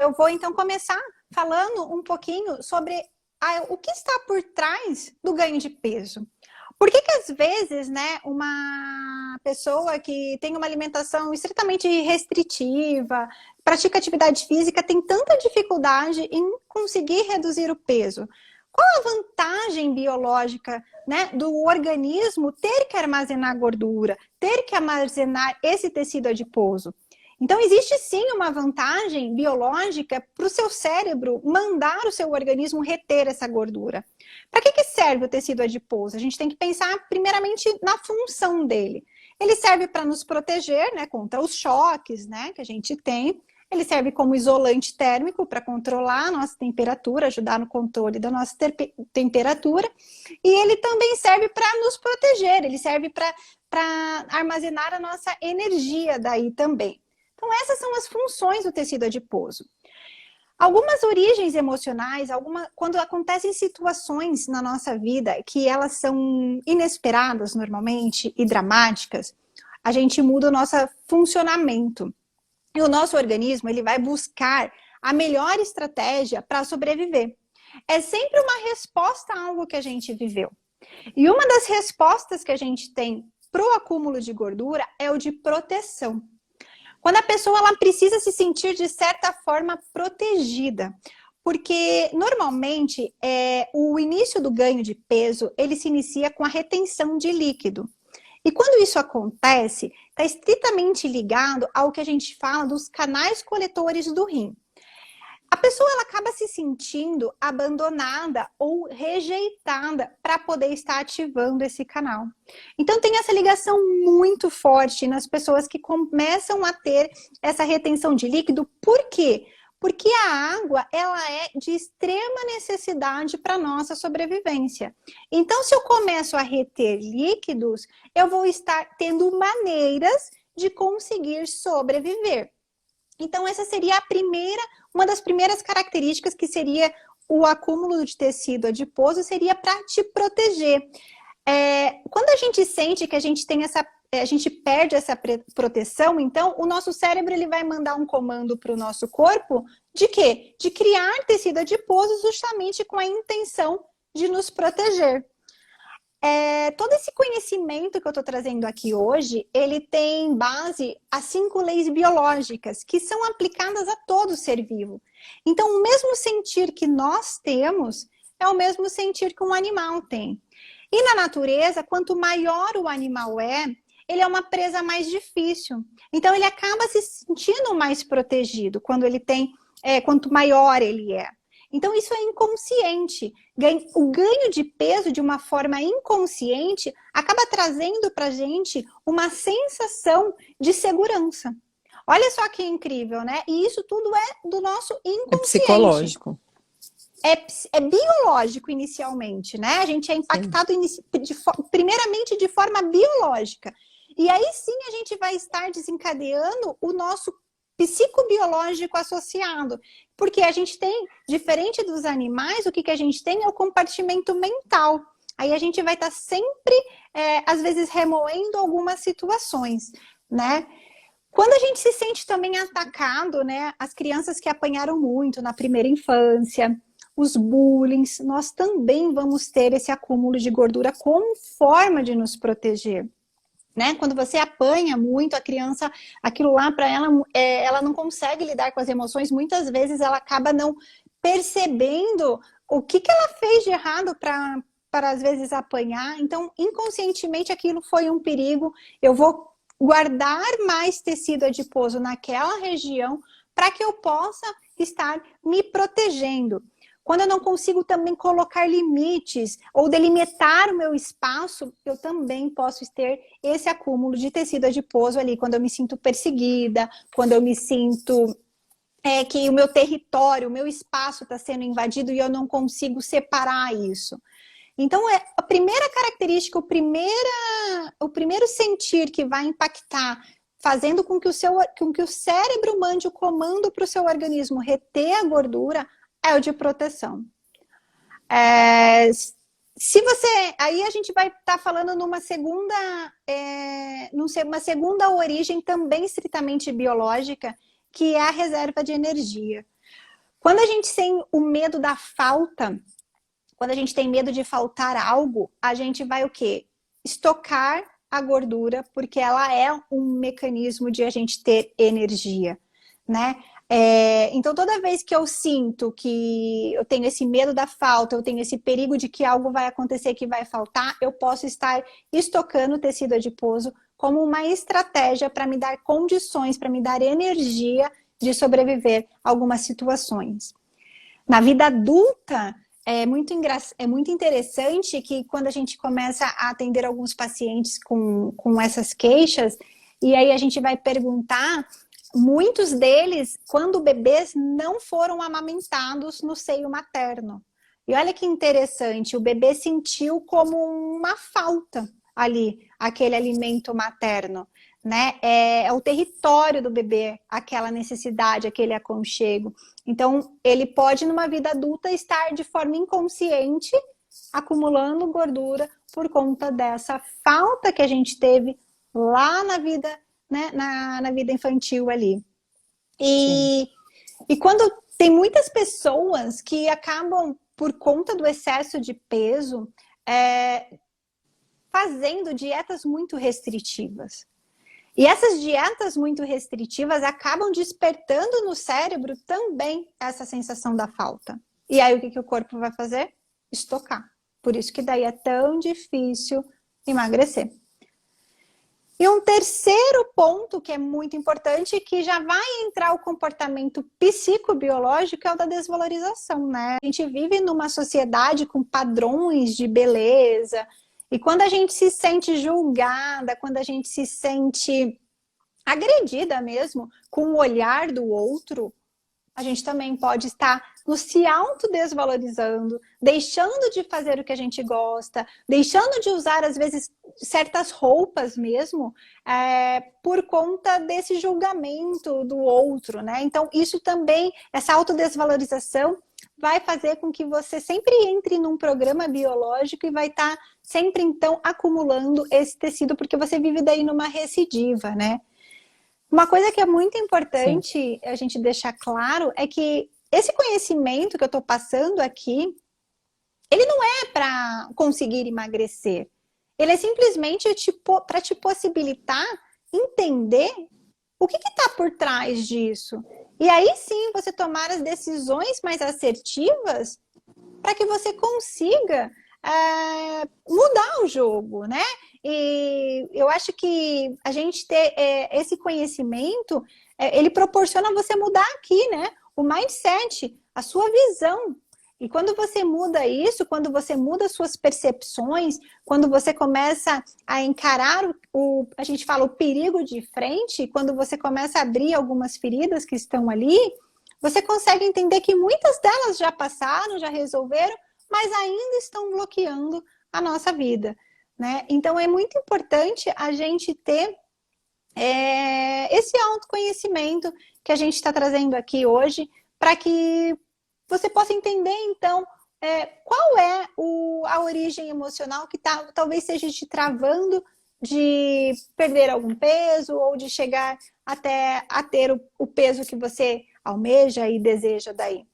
eu vou então começar falando um pouquinho sobre o que está por trás do ganho de peso. Por que às vezes, né, uma pessoa que tem uma alimentação estritamente restritiva, pratica atividade física, tem tanta dificuldade em conseguir reduzir o peso? Qual a vantagem biológica, né, do organismo ter que armazenar gordura, ter que armazenar esse tecido adiposo? Então, existe sim uma vantagem biológica para o seu cérebro mandar o seu organismo reter essa gordura. Para que serve o tecido adiposo? A gente tem que pensar primeiramente na função dele. Ele serve para nos proteger, né, contra os choques, né, que a gente tem. Ele serve como isolante térmico para controlar a nossa temperatura, ajudar no controle da nossa temperatura. E ele também serve para nos proteger, ele serve para armazenar a nossa energia daí também. Então, essas são as funções do tecido adiposo. Algumas origens emocionais, quando acontecem situações na nossa vida que elas são inesperadas normalmente e dramáticas, a gente muda o nosso funcionamento. E o nosso organismo, ele vai buscar a melhor estratégia para sobreviver. É sempre uma resposta a algo que a gente viveu. E uma das respostas que a gente tem para o acúmulo de gordura é o de proteção. Quando a pessoa ela precisa se sentir, de certa forma, protegida. Porque, normalmente, o início do ganho de peso, ele se inicia com a retenção de líquido. E quando isso acontece, está estritamente ligado ao que a gente fala dos canais coletores do rim. A pessoa ela acaba se sentindo abandonada ou rejeitada para poder estar ativando esse canal. Então tem essa ligação muito forte nas pessoas que começam a ter essa retenção de líquido. Por quê? Porque a água ela é de extrema necessidade para a nossa sobrevivência. Então, se eu começo a reter líquidos, eu vou estar tendo maneiras de conseguir sobreviver. Então, essa seria uma das primeiras características que seria o acúmulo de tecido adiposo, seria para te proteger. Quando a gente sente que a gente perde essa proteção, então o nosso cérebro ele vai mandar um comando para o nosso corpo de quê? De criar tecido adiposo justamente com a intenção de nos proteger. Todo esse conhecimento que eu estou trazendo aqui hoje, ele tem base a 5 leis biológicas que são aplicadas a todo ser vivo. Então, o mesmo sentir que nós temos é o mesmo sentir que um animal tem. E na natureza, quanto maior o animal ele é uma presa mais difícil. Então, ele acaba se sentindo mais protegido quanto maior ele é. Então, isso é inconsciente. O ganho de peso de uma forma inconsciente acaba trazendo para a gente uma sensação de segurança. Olha só que incrível, né? E isso tudo é do nosso inconsciente. É psicológico. É biológico inicialmente, né? A gente é impactado primeiramente de forma biológica. E aí sim a gente vai estar desencadeando o nosso psicobiológico associado. Porque a gente tem, diferente dos animais, o que a gente tem é o compartimento mental. Aí a gente vai estar sempre, às vezes, remoendo algumas situações, né? Quando a gente se sente também atacado, né? As crianças que apanharam muito na primeira infância, os bullying, nós também vamos ter esse acúmulo de gordura como forma de nos proteger. Né? Quando você apanha muito a criança, aquilo lá para ela, ela não consegue lidar com as emoções, muitas vezes ela acaba não percebendo o que ela fez de errado para às vezes apanhar. Então, inconscientemente aquilo foi um perigo, eu vou guardar mais tecido adiposo naquela região para que eu possa estar me protegendo. Quando eu não consigo também colocar limites ou delimitar o meu espaço, eu também posso ter esse acúmulo de tecido adiposo ali, quando eu me sinto perseguida, quando eu me sinto que o meu território, o meu espaço está sendo invadido e eu não consigo separar isso. Então, a primeira característica, o primeiro sentir que vai impactar, fazendo com que o cérebro mande o comando para o seu organismo reter a gordura, é o de proteção. Aí a gente vai estar falando numa segunda origem também estritamente biológica, que é a reserva de energia. Quando a gente tem o medo da falta, quando a gente tem medo de faltar algo, a gente vai o quê? Estocar a gordura, porque ela é um mecanismo de a gente ter energia, né? Então, toda vez que eu sinto que eu tenho esse medo da falta, eu tenho esse perigo de que algo vai acontecer que vai faltar, eu posso estar estocando tecido adiposo como uma estratégia para me dar condições, para me dar energia de sobreviver a algumas situações. Na vida adulta, é muito interessante que quando a gente começa a atender alguns pacientes com essas queixas, e aí a gente vai perguntar, muitos deles, quando bebês, não foram amamentados no seio materno. E olha que interessante, o bebê sentiu como uma falta ali, aquele alimento materno, né? É o território do bebê, aquela necessidade, aquele aconchego. Então, ele pode, numa vida adulta, estar de forma inconsciente acumulando gordura por conta dessa falta que a gente teve lá na vida, né, na vida infantil ali. E quando tem muitas pessoas que acabam, por conta do excesso de peso, fazendo dietas muito restritivas. E essas dietas muito restritivas acabam despertando no cérebro também essa sensação da falta. E aí o que o corpo vai fazer? Estocar. Por isso que daí é tão difícil emagrecer. E um terceiro ponto que é muito importante, que já vai entrar o comportamento psicobiológico, é o da desvalorização, né? A gente vive numa sociedade com padrões de beleza, e quando a gente se sente julgada, quando a gente se sente agredida mesmo com o olhar do outro, a gente também pode estar nos se autodesvalorizando, deixando de fazer o que a gente gosta, deixando de usar, às vezes, certas roupas mesmo, por conta desse julgamento do outro, né? Então, isso também, essa autodesvalorização, vai fazer com que você sempre entre num programa biológico e vai estar sempre, então, acumulando esse tecido, porque você vive daí numa recidiva, né? Uma coisa que é muito importante a gente deixar claro é que esse conhecimento que eu estou passando aqui, ele não é para conseguir emagrecer. Ele é simplesmente para te possibilitar entender o que está por trás disso. E aí sim você tomar as decisões mais assertivas para que você consiga mudar o jogo, né? E eu acho que a gente ter esse conhecimento, ele proporciona você mudar aqui, né? O mindset, a sua visão. E quando você muda isso, quando você muda suas percepções, quando você começa a encarar a gente fala o perigo de frente, quando você começa a abrir algumas feridas que estão ali, você consegue entender que muitas delas já passaram, já resolveram, mas ainda estão bloqueando a nossa vida, né? Então é muito importante a gente ter esse autoconhecimento que a gente está trazendo aqui hoje, para que você possa entender, então, qual é a origem emocional que talvez seja te travando de perder algum peso ou de chegar até a ter o peso que você almeja e deseja daí.